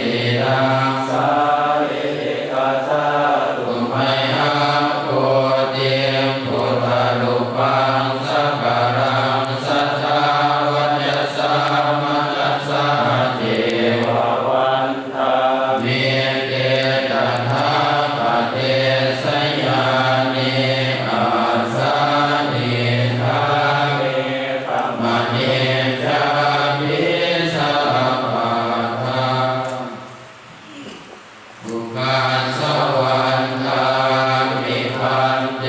ติรังสาริกัสสะตุมหังโพธิพุทธรูปังสักการังสัทธาวัจสามัจจสาเจววันทาเมเกตัทธาปเตสยานิอาสานิทาเวปมณีจามิสัพพะทาบุคคลสวรรคามิพันเต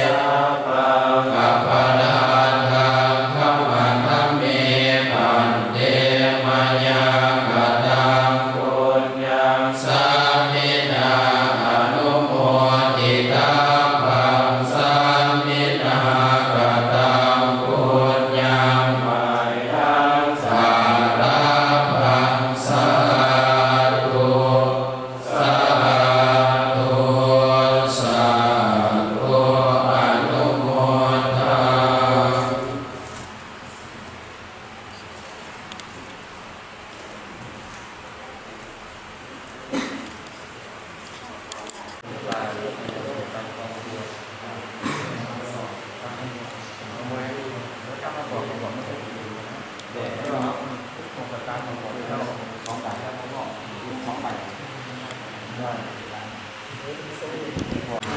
สัพพะกัปปะลาทังคัมมัทเมพันเตมัญญากตังปุญญังสามินาอนุโมทิตังปังสามินากตังปุญญังมัยทังสาราปังสาธุสาธุสาธุอนุโมทนา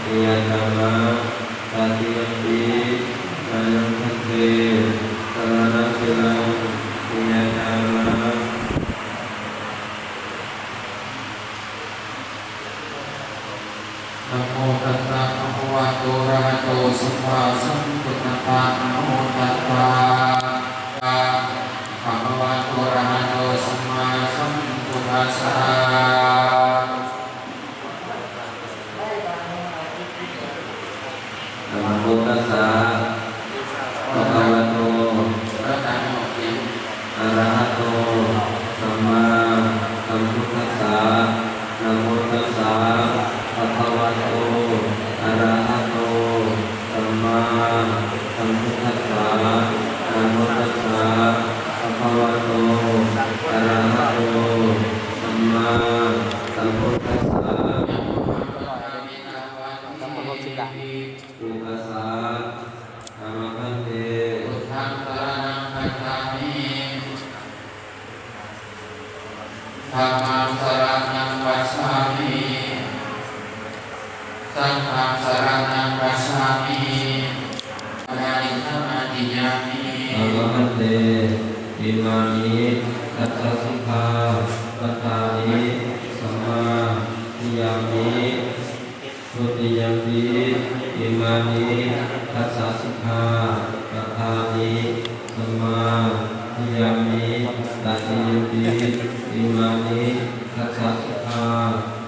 ปิยธรรมะปฏิยันติอายังพันเตสรณะสิลังปิยธรรมะนะโมตัสสะภะคะวะโตอะระหะโตสัมมาสัมพุทธัสสะนะโมตัสสะภะคะวะโตอะระหะโตสัมมาสัมพุทธัสสะนะโมตัสสะภะคะวะโตอะระหะโตสัมมาสัมพุทธัสสะนะโมตัสสะภะคะวะโตอะระหะโตสัมมาสัมพุทธัสสะนะโมตัสสะภะคะวะโตอะระหะโตสัมมาสัมพุทธัสสะอุปัสสะธรรมพันเตพุทธังสรณังคัจฉามิธัมมังสรณังคัจฉามิสังฆังสรณังคัจฉามิอะระหิตัมอธิยามิ ธรรมพันเตอิมานิตัสสะสิกขาปัฏฐานิสัมมาทิฏฐิมิทุติยัมปิอิมานิตัสสะสิกขาปัฏฐานิสัมมาทิฏฐิมิตัติยัมปิอิมานิตัสสะสิกขา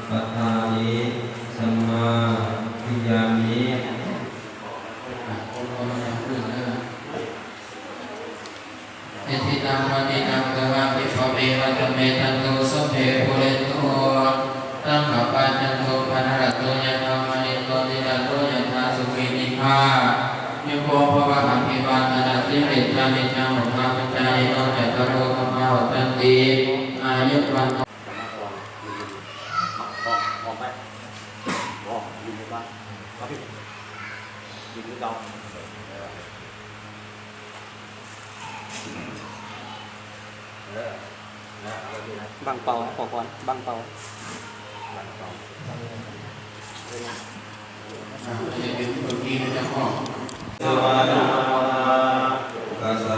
ปัฏฐานิสัมมาทิฏฐิมิ เอติตังปฏิตังตวะปิภเวระตเมตันโตสัพเพปุเรนโตตังขปัจจันโทปนารโตยะธรรมนิโตติระโตยะธาสุขินิพายุโภภวะอภิวาทนาสิริจามิจังหุภาปัจจายโนจัตตารโอธรรมวัฏันติอายุวันออกไปยืนในบ้านครับพี่ยืนที่เราบางเปาขอพรบางเปาสวานากัสสะ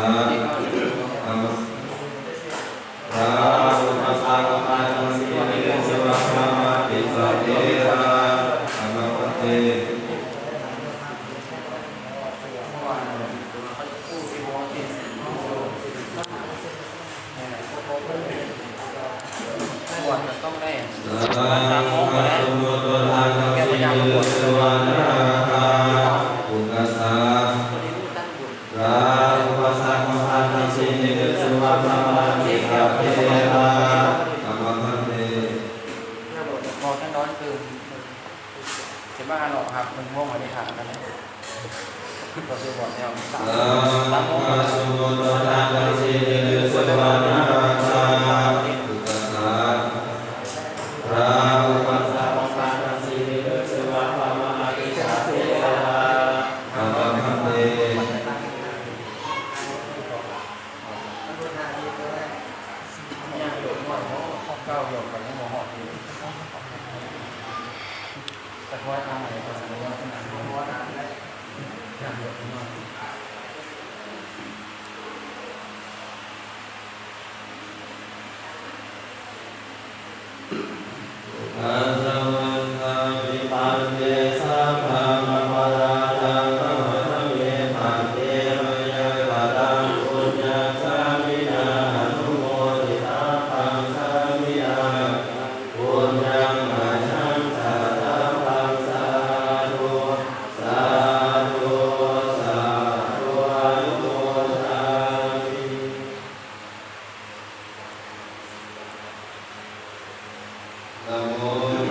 ธัมมะราหุปัสสะกัปปะทังสิริสวะธรรมะติสะเทระธรรมพันเตต้องได้ สังฆังมัตตุโมโตทานังสิริสวะนาคาอุกัสสะราหุปัสสะกัปปะทังสิริสวะธรรมะติสะเทระธรรมพันเต พอท่านร้อนคือเห็นว่าหรอกครับมันม่วงมาในฐานกันนะก็คือบอกแล้วสัมมาสัมพุทธัสสะสิริสวะนาคาอุกัสสะ เก้าหยกกับยังโมหอดอยู่แต่ว่าทำอะไรก็แสดงว่าขนาดนี้ว่าน้ำได้อย่างเดียวกันมาก อาสวันตาวิปันเตสัพพะมะปะราทังอะมะทะเมปันเตมะยังปะรังปุญญาสามินาอนุโมทิตาปังสามินาปุญญังอาชังสาธังปังสาธุสาธุสาธุอนุโมทามิ นะโม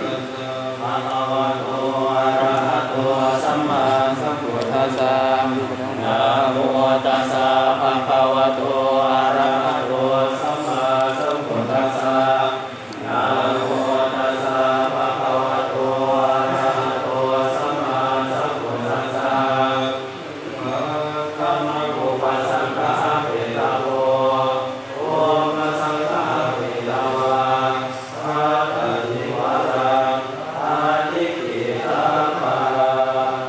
ตัสสะภะคะวะโตอะระหะโตสัมมาสัมพุทธัสสะนะโมตัสสะภะคะวะโตอะระหะโตสัมมาสัมพุทธัสสะนะโมตัสสะภะคะวะโตอะระหะโตสัมมาสัมพุทธัสสะภะคะมะโมปัสสังฆะเวทะโวโอมะสังฆะเวทะวะ อาทิวารังอาทิกิตังปารัง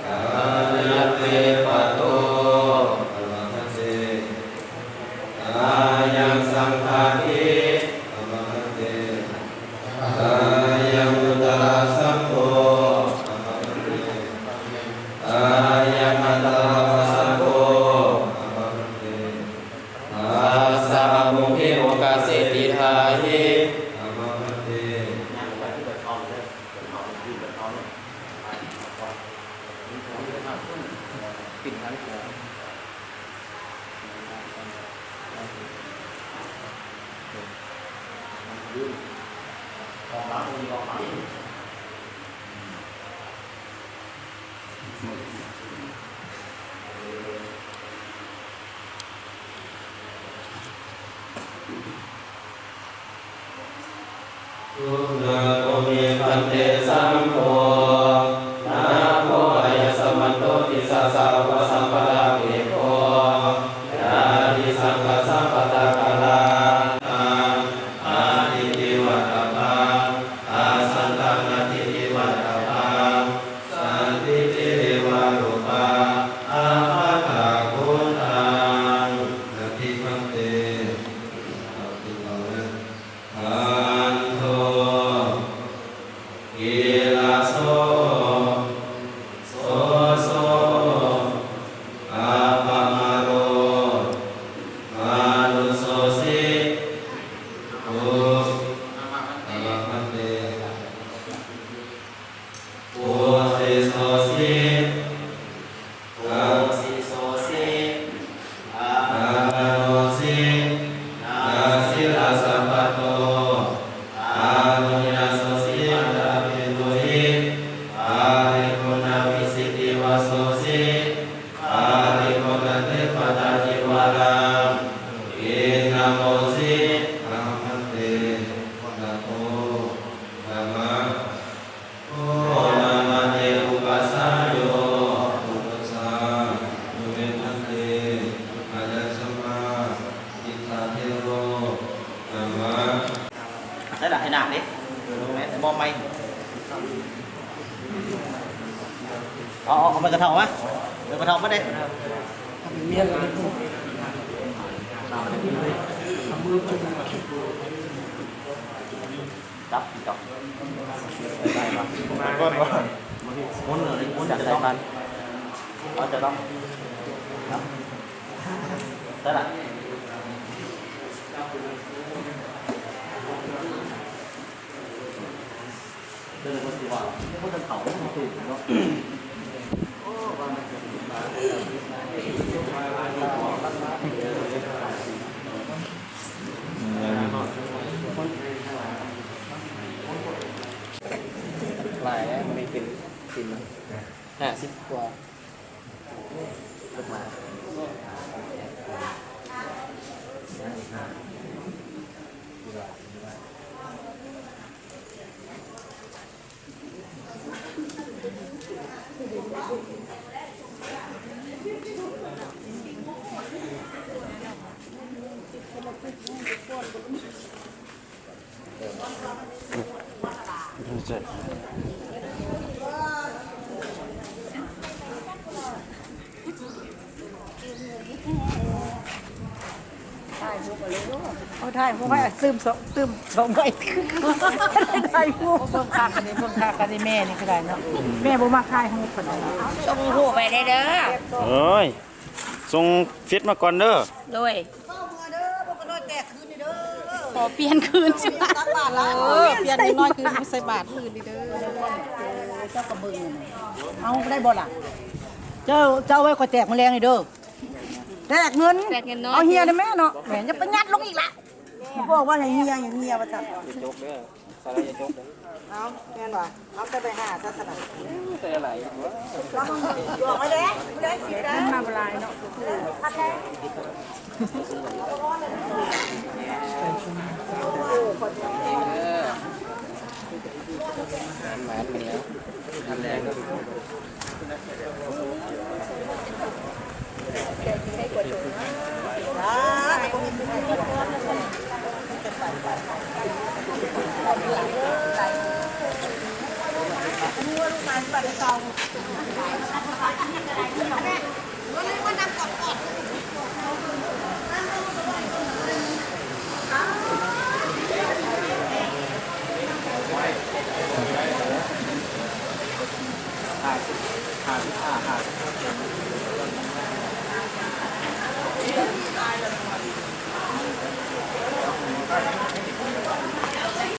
กายเตปะโตอะระหะเตกายังสังฆาทิอะระหะเตกายังอุตตรสังโฆอะระหะเตกายังอัตตรสังโฆอะระหะเตอาสามุขิโอกาสิติทาหิอะระหะเต ปิ่นทั้งหัวออกมาตรงนี้ออกมา ทุนาโกเมปันเตสังโฆนาโคอายสมันโตติสสะวะสัมปะทาเวโกยาติสังฆสัมปตะกะลาอาทิติวัตตะอาสันตังอทิติวัตตะสันติติวารุปาอาภาคาพุทธังนาทิพันเตเอาติเอาเลยอันโทกิลาโสโสโสอาปะมาโรมานุโสสิโออะระหันเตโอสิโสสิอาสิโสสิอาโนสินาสิลาสัพพะโต อานุญาโสสิอันตะปิตุหิอาริโกนาวิสิติวาโสสิอาริโกนาเทปตาจิวารังอินะโมสิอะระหันเตนะโมนะมะโอนะมะเตอุปัสสะโยอุปัสสะโยเวทันเตอายัสสมาอิทธาเทโรนะมะ ได้หนักให้หนักดิแม่มองไม่เอาไปกระเทาไหมเดี๋ยวกระเทาไม่ได้จับจับได้ปะมาก่อนม้วนเลยม้วนจากสายพันธุ์เอาจะต้องได้ละเดินมาสิว่าพวกท่านเขาไม่ถูกเนาะ หลายมันไม่เป็น50กว่าลูกหมาใช่ เอาถ่ายพวกให้ซึมสองไปถ่ายพวกเพิ่มค่ากันนี่เพิ่มค่ากันนี่แม่นี่ก็ได้เนาะแม่บ่มาขายให้คนนั้น ส่งหูไปได้เด้อ เอ้ยส่งฟิตมาก่อนเด้อ โดย เข้ามาเด้อบ่ก็น้อยแตกคืนนี่เด้อ ขอเปลี่ยนคืนสิบาท ตักบาทละเปลี่ยนน้อยคืนใส่บาทคืนนี่เด้อเจ้ากระเบื้องเอาได้บ่ล่ะเจ้าไว้ก็แตกแมลงนี่เด้อแตกเงิน แตกเงินน้อย เอาเฮียได้แม่เนาะแหมจะไปยัดลงอีกละบอกว่าอย่างเฮียว่าจัง อย่าจกเด้อสาระอย่าจกเด้อ เอาแม่นว่ะเอาไปหาซะสนะ แต่อะไรวะ แล้วมึงหยอกไว้แดงสิได้มาบลายเนาะ หมาเหนียวทำแรงก็ มันนำกอด